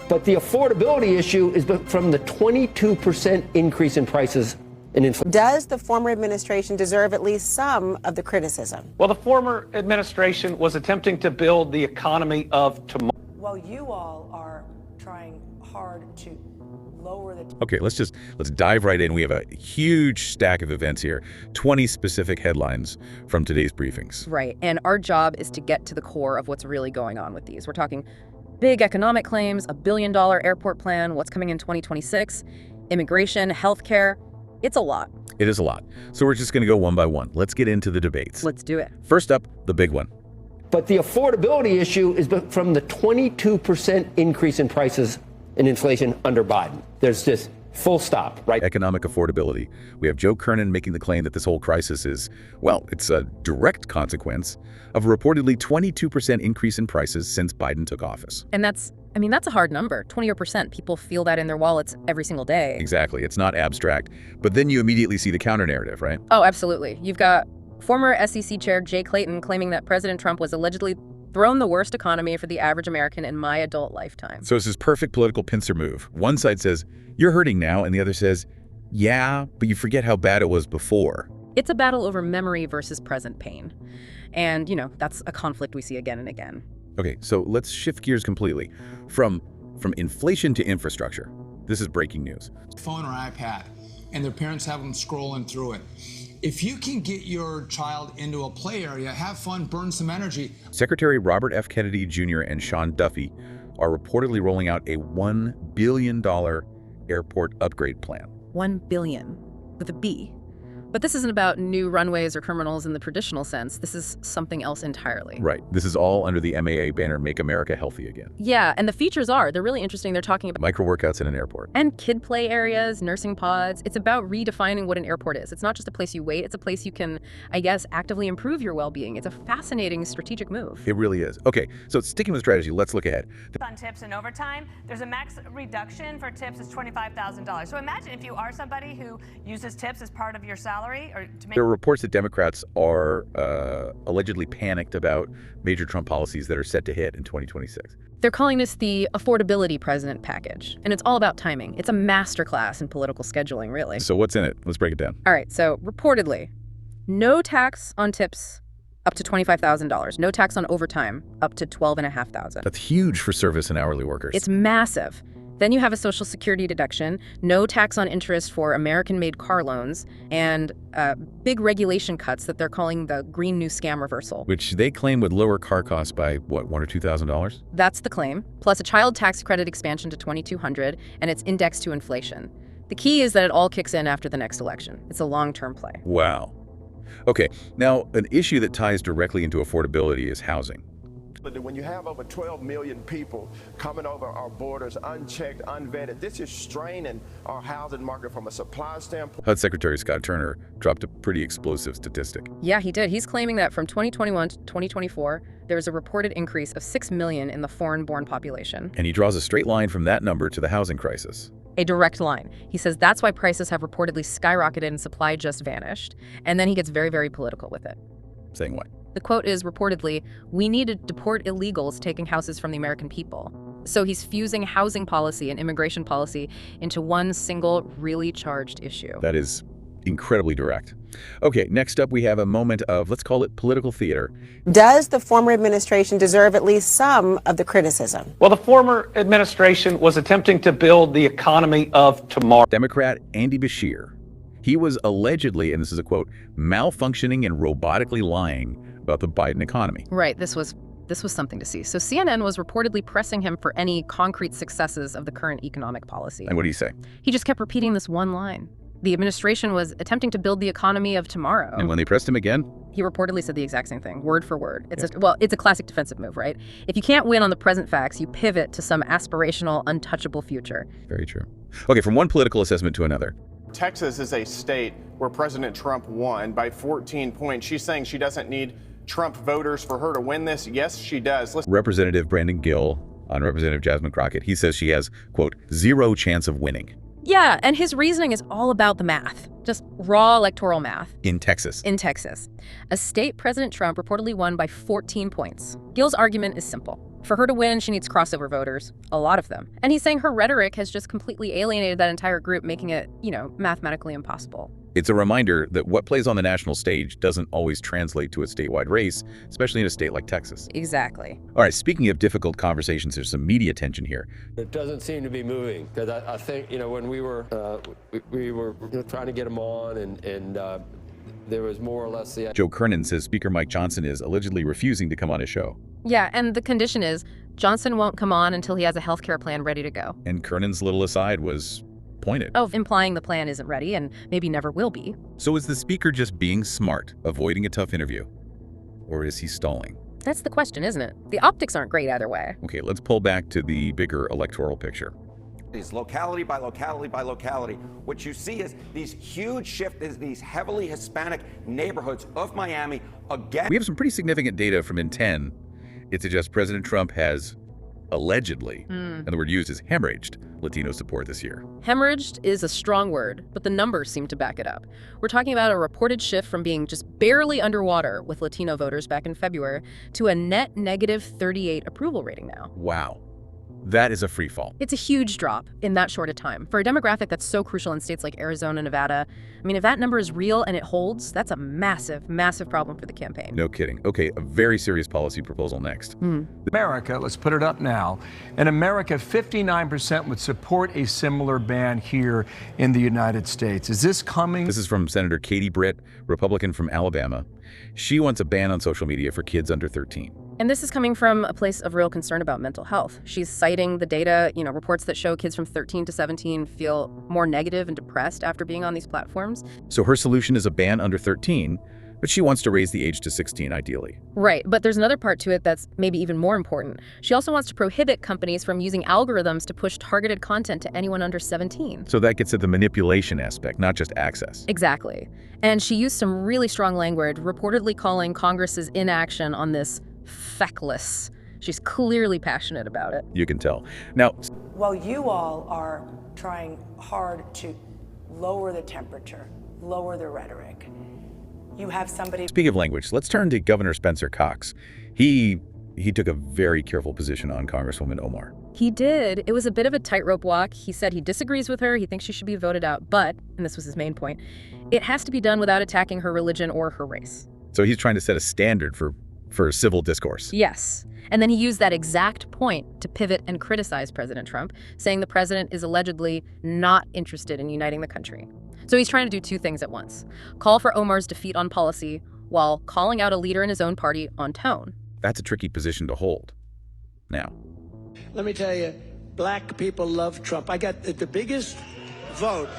But the affordability issue is from the 22% increase in prices in inflation. Does the former administration deserve at least some of the criticism? Well, the former administration was attempting to build the economy of tomorrow. Well, you all are trying hard to lower the... Okay, let's dive right in. We have a huge stack of events here, 20 specific headlines from today's briefings. Right, and our job is to get to the core of what's really going on with these. We're talking big economic claims, $1 billion airport plan, what's coming in 2026, immigration, healthcare. It's a lot. It is a lot. So we're just going to go one by one. Let's get into the debates. Let's do it. First up, the big one. But the affordability issue is from the 22% increase in prices in inflation under Biden. There's just full stop, right? Economic affordability. We have Joe Kernan making the claim that this whole crisis is, well, it's a direct consequence of a reportedly 22% increase in prices since Biden took office. And that's a hard number, 20%. People feel that in their wallets every single day. Exactly. It's not abstract. But then you immediately see the counter narrative, right? Oh, absolutely. You've got former SEC Chair Jay Clayton claiming that President Trump was allegedly thrown the worst economy for the average American in my adult lifetime. So it's this perfect political pincer move. One side says, you're hurting now, and the other says, yeah, but you forget how bad it was before. It's a battle over memory versus present pain. And, that's a conflict we see again and again. Okay, so let's shift gears completely. From inflation to infrastructure. This is breaking news. Phone or iPad, and their parents have them scrolling through it. If you can get your child into a play area, have fun, burn some energy. Secretary Robert F. Kennedy Jr. and Sean Duffy are reportedly rolling out a $1 billion airport upgrade plan. $1 billion with a B. But this isn't about new runways or terminals in the traditional sense. This is something else entirely. Right. This is all under the MAA banner, Make America Healthy Again. Yeah, and the features they're really interesting. They're talking about micro-workouts in an airport. And kid play areas, nursing pods. It's about redefining what an airport is. It's not just a place you wait. It's a place you can, actively improve your well-being. It's a fascinating strategic move. It really is. Okay, so sticking with strategy, let's look ahead. On tips and overtime, there's a max reduction for tips is $25,000. So imagine if you are somebody who uses tips as part of your salary. There are reports that Democrats are allegedly panicked about major Trump policies that are set to hit in 2026. They're calling this the affordability president package, and it's all about timing. It's a masterclass in political scheduling, really. So what's in it? Let's break it down. All right, so reportedly, no tax on tips up to $25,000. No tax on overtime up to $12,500. That's huge for service and hourly workers. It's massive. Then you have a Social Security deduction, no tax on interest for American-made car loans, and big regulation cuts that they're calling the Green New Scam Reversal. Which they claim would lower car costs by, what, $1,000 or $2,000? That's the claim, plus a child tax credit expansion to $2,200, and it's indexed to inflation. The key is that it all kicks in after the next election. It's a long-term play. Wow. Okay, now an issue that ties directly into affordability is housing. When you have over 12 million people coming over our borders unchecked, unvetted, this is straining our housing market from a supply standpoint. HUD Secretary Scott Turner dropped a pretty explosive statistic. Yeah, he did. He's claiming that from 2021 to 2024, there's a reported increase of 6 million in the foreign-born population. And he draws a straight line from that number to the housing crisis. A direct line. He says that's why prices have reportedly skyrocketed and supply just vanished. And then he gets very, very political with it. Saying what? The quote is reportedly, "We need to deport illegals taking houses from the American people." So he's fusing housing policy and immigration policy into one single, really charged issue. That is incredibly direct. Okay, next up we have a moment of, let's call it political theater. Does the former administration deserve at least some of the criticism? Well, the former administration was attempting to build the economy of tomorrow. Democrat Andy Beshear. He was allegedly, and this is a quote, malfunctioning and robotically lying about the Biden economy. Right, this was something to see. So CNN was reportedly pressing him for any concrete successes of the current economic policy. And what did he say? He just kept repeating this one line. The administration was attempting to build the economy of tomorrow. And when they pressed him again? He reportedly said the exact same thing, word for word. It's a classic defensive move, right? If you can't win on the present facts, you pivot to some aspirational, untouchable future. Very true. Okay, from one political assessment to another. Texas is a state where President Trump won by 14 points. She's saying she doesn't need Trump voters for her to win this. Yes, she does. Representative Brandon Gill on Representative Jasmine Crockett, he says she has, quote, zero chance of winning. Yeah, and his reasoning is all about the math, just raw electoral math. In Texas. A state President Trump reportedly won by 14 points. Gill's argument is simple. For her to win, she needs crossover voters, a lot of them. And he's saying her rhetoric has just completely alienated that entire group, making it, mathematically impossible. It's a reminder that what plays on the national stage doesn't always translate to a statewide race, especially in a state like Texas. Exactly. All right, speaking of difficult conversations, there's some media tension here. It doesn't seem to be moving because I think, when we were trying to get him on and there was more or less the... Joe Kernan says Speaker Mike Johnson is allegedly refusing to come on his show. Yeah, and the condition is Johnson won't come on until he has a health care plan ready to go. And Kernan's little aside was pointed. Oh, implying the plan isn't ready and maybe never will be. So is the speaker just being smart, avoiding a tough interview? Or is he stalling? That's the question, isn't it? The optics aren't great either way. Okay, let's pull back to the bigger electoral picture. Locality by locality by locality. What you see is these huge shifts in these heavily Hispanic neighborhoods of Miami again. We have some pretty significant data from in 10. It suggests President Trump has allegedly, and the word used is hemorrhaged, Latino support this year. Hemorrhaged is a strong word, but the numbers seem to back it up. We're talking about a reported shift from being just barely underwater with Latino voters back in February to a net negative 38 approval rating now. Wow. That is a free fall. It's a huge drop in that short a time. For a demographic that's so crucial in states like Arizona, Nevada, if that number is real and it holds, that's a massive, massive problem for the campaign. No kidding. Okay, a very serious policy proposal next. America, let's put it up now. In America, 59% would support a similar ban here in the United States. Is this coming? This is from Senator Katie Britt, Republican from Alabama. She wants a ban on social media for kids under 13. And this is coming from a place of real concern about mental health. She's citing the data, reports that show kids from 13 to 17 feel more negative and depressed after being on these platforms. So her solution is a ban under 13, but she wants to raise the age to 16 ideally. Right, but there's another part to it that's maybe even more important. She also wants to prohibit companies from using algorithms to push targeted content to anyone under 17. So that gets at the manipulation aspect, not just access. Exactly. And she used some really strong language, reportedly calling Congress's inaction on this feckless. She's clearly passionate about it. You can tell. Now, While you all are trying hard to lower the temperature, lower the rhetoric, you have somebody... speaking of language, let's turn to Governor Spencer Cox. He took a very careful position on Congresswoman Omar. He did. It was a bit of a tightrope walk. He said he disagrees with her. He thinks she should be voted out. But, and this was his main point, it has to be done without attacking her religion or her race. So he's trying to set a standard for civil discourse. Yes. And then he used that exact point to pivot and criticize President Trump, saying the president is allegedly not interested in uniting the country. So he's trying to do two things at once. Call for Omar's defeat on policy while calling out a leader in his own party on tone. That's a tricky position to hold. Now, let me tell you, black people love Trump. I got the biggest vote.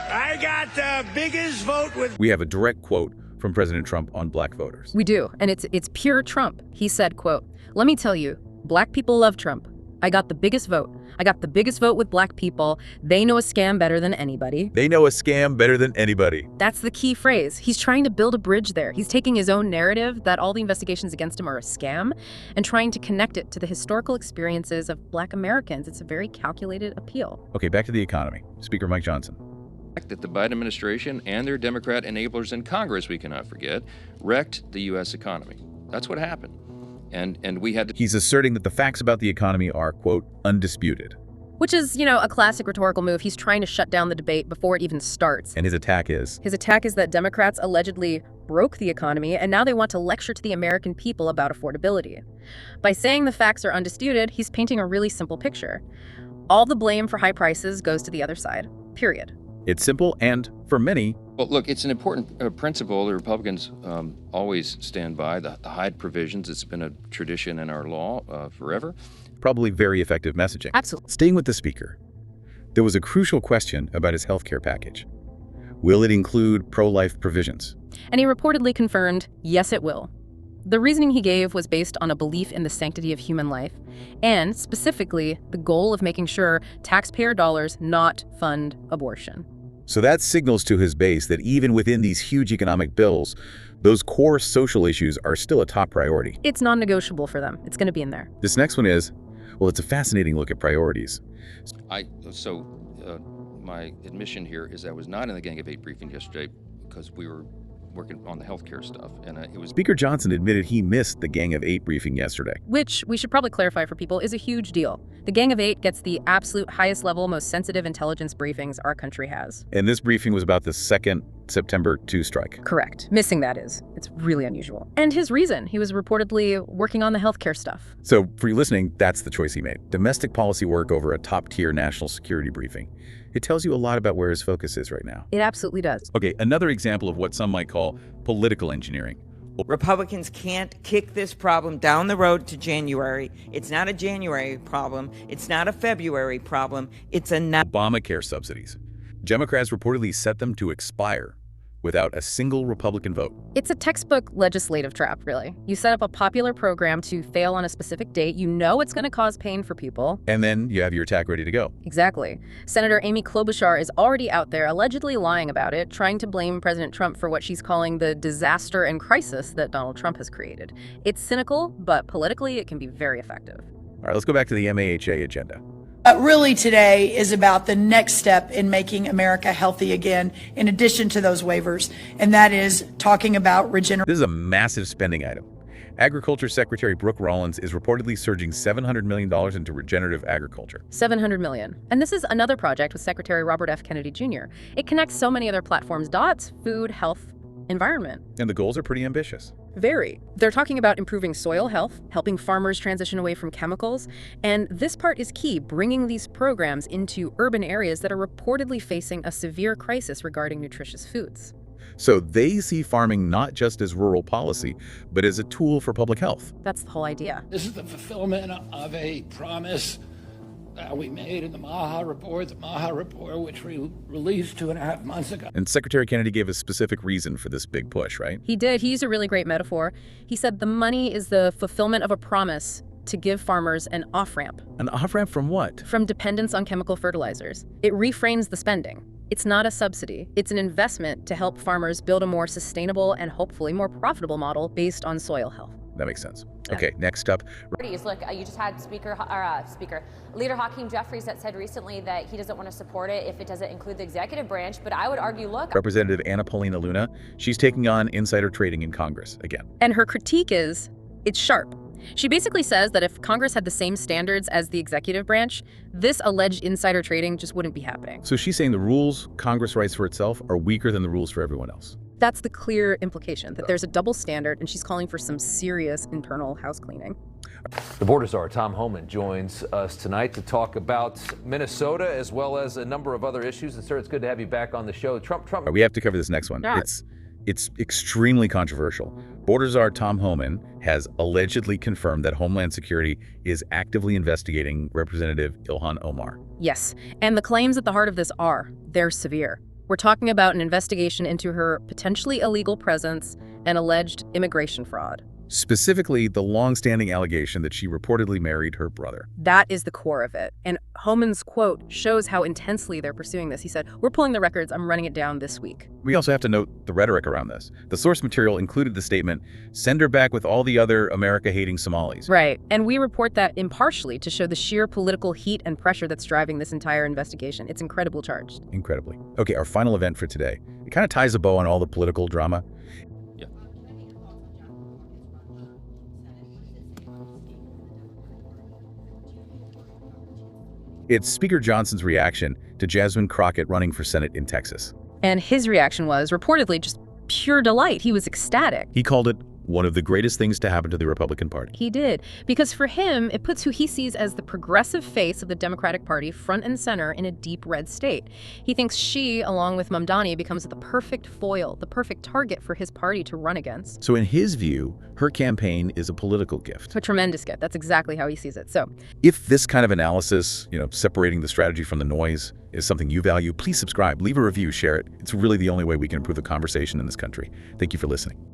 I got the biggest vote with... we have a direct quote from President Trump on black voters. We do, and it's pure Trump. He said, quote, "Let me tell you, black people love Trump. I got the biggest vote. I got the biggest vote with black people. They know a scam better than anybody." They know a scam better than anybody. That's the key phrase. He's trying to build a bridge there. He's taking his own narrative that all the investigations against him are a scam and trying to connect it to the historical experiences of black Americans. It's a very calculated appeal. Okay, back to the economy. Speaker Mike Johnson. That the Biden administration and their Democrat enablers in Congress, we cannot forget, wrecked the U.S. economy. That's what happened. And we had to... He's asserting that the facts about the economy are, quote, undisputed. Which is, a classic rhetorical move. He's trying to shut down the debate before it even starts. And his attack is? His attack is that Democrats allegedly broke the economy, and now they want to lecture to the American people about affordability. By saying the facts are undisputed, he's painting a really simple picture. All the blame for high prices goes to the other side, period. It's simple, and for many... Well, look, it's an important principle. The Republicans always stand by the Hyde provisions. It's been a tradition in our law forever. Probably very effective messaging. Absolutely. Staying with the speaker, there was a crucial question about his health care package. Will it include pro-life provisions? And he reportedly confirmed, yes, it will. The reasoning he gave was based on a belief in the sanctity of human life, and specifically the goal of making sure taxpayer dollars not fund abortion. So that signals to his base that even within these huge economic bills, those core social issues are still a top priority. It's non-negotiable for them. It's going to be in there. This next one is, well, it's a fascinating look at priorities. My admission here is I was not in the Gang of Eight briefing yesterday because we were working on the healthcare stuff. And it was Speaker Johnson admitted he missed the Gang of Eight briefing yesterday. Which, we should probably clarify for people, is a huge deal. The Gang of Eight gets the absolute highest level, most sensitive intelligence briefings our country has. And this briefing was about the second September 2 strike. Correct. Missing that is. It's really unusual. And his reason, he was reportedly working on the healthcare stuff. So for you listening, that's the choice he made. Domestic policy work over a top-tier national security briefing. It tells you a lot about where his focus is right now. It absolutely does. Okay, another example of what some might call political engineering. Republicans can't kick this problem down the road to January. It's not a January problem. It's not a February problem. It's a Obamacare subsidies. Democrats reportedly set them to expire without a single Republican vote. It's a textbook legislative trap, really. You set up a popular program to fail on a specific date. You know it's going to cause pain for people. And then you have your attack ready to go. Exactly. Senator Amy Klobuchar is already out there allegedly lying about it, trying to blame President Trump for what she's calling the disaster and crisis that Donald Trump has created. It's cynical, but politically it can be very effective. All right, let's go back to the MAHA agenda. Really today is about the next step in making America healthy again, in addition to those waivers, and that is talking about regeneration. This is a massive spending item. Agriculture Secretary Brooke Rollins is reportedly surging $700 million into regenerative agriculture. $700 million. And this is another project with Secretary Robert F. Kennedy Jr. It connects so many other platforms, dots, food, health, environment. And the goals are pretty ambitious. Very. They're talking about improving soil health, helping farmers transition away from chemicals, and this part is key, bringing these programs into urban areas that are reportedly facing a severe crisis regarding nutritious foods. So they see farming not just as rural policy, but as a tool for public health. That's the whole idea. This is the fulfillment of a promise we made in the MAHA report, which we released 2.5 months ago. And Secretary Kennedy gave a specific reason for this big push, right? He did. He used a really great metaphor. He said the money is the fulfillment of a promise to give farmers an off-ramp. An off-ramp from what? From dependence on chemical fertilizers. It reframes the spending. It's not a subsidy. It's an investment to help farmers build a more sustainable and hopefully more profitable model based on soil health. That makes sense. Okay, next up. Look, you just had Leader Hakeem Jeffries that said recently that he doesn't want to support it if it doesn't include the executive branch, but I would argue, look. Representative Anna Paulina Luna, she's taking on insider trading in Congress again. And her critique is, it's sharp. She basically says that if Congress had the same standards as the executive branch, this alleged insider trading just wouldn't be happening. So she's saying the rules Congress writes for itself are weaker than the rules for everyone else. That's the clear implication, that there's a double standard, and she's calling for some serious internal house cleaning. The border czar, Tom Homan, joins us tonight to talk about Minnesota as well as a number of other issues. And sir, it's good to have you back on the show. Trump. We have to cover this next one. Yeah. It's extremely controversial. Border czar Tom Homan has allegedly confirmed that Homeland Security is actively investigating Representative Ilhan Omar. Yes, and the claims at the heart of this they're severe. We're talking about an investigation into her potentially illegal presence and alleged immigration fraud. Specifically, the long-standing allegation that she reportedly married her brother. That is the core of it. And Homan's quote shows how intensely they're pursuing this. He said, "We're pulling the records. I'm running it down this week." We also have to note the rhetoric around this. The source material included the statement, "Send her back with all the other America-hating Somalis." Right. And we report that impartially to show the sheer political heat and pressure that's driving this entire investigation. It's incredibly charged. Incredibly. Okay, our final event for today. It kind of ties a bow on all the political drama. It's Speaker Johnson's reaction to Jasmine Crockett running for Senate in Texas. And his reaction was reportedly just pure delight. He was ecstatic. He called it one of the greatest things to happen to the Republican Party. He did, because for him, it puts who he sees as the progressive face of the Democratic Party front and center in a deep red state. He thinks she, along with Mamdani, becomes the perfect foil, the perfect target for his party to run against. So in his view, her campaign is a political gift. A tremendous gift. That's exactly how he sees it. So if this kind of analysis, separating the strategy from the noise, is something you value, please subscribe, leave a review, share it. It's really the only way we can improve the conversation in this country. Thank you for listening.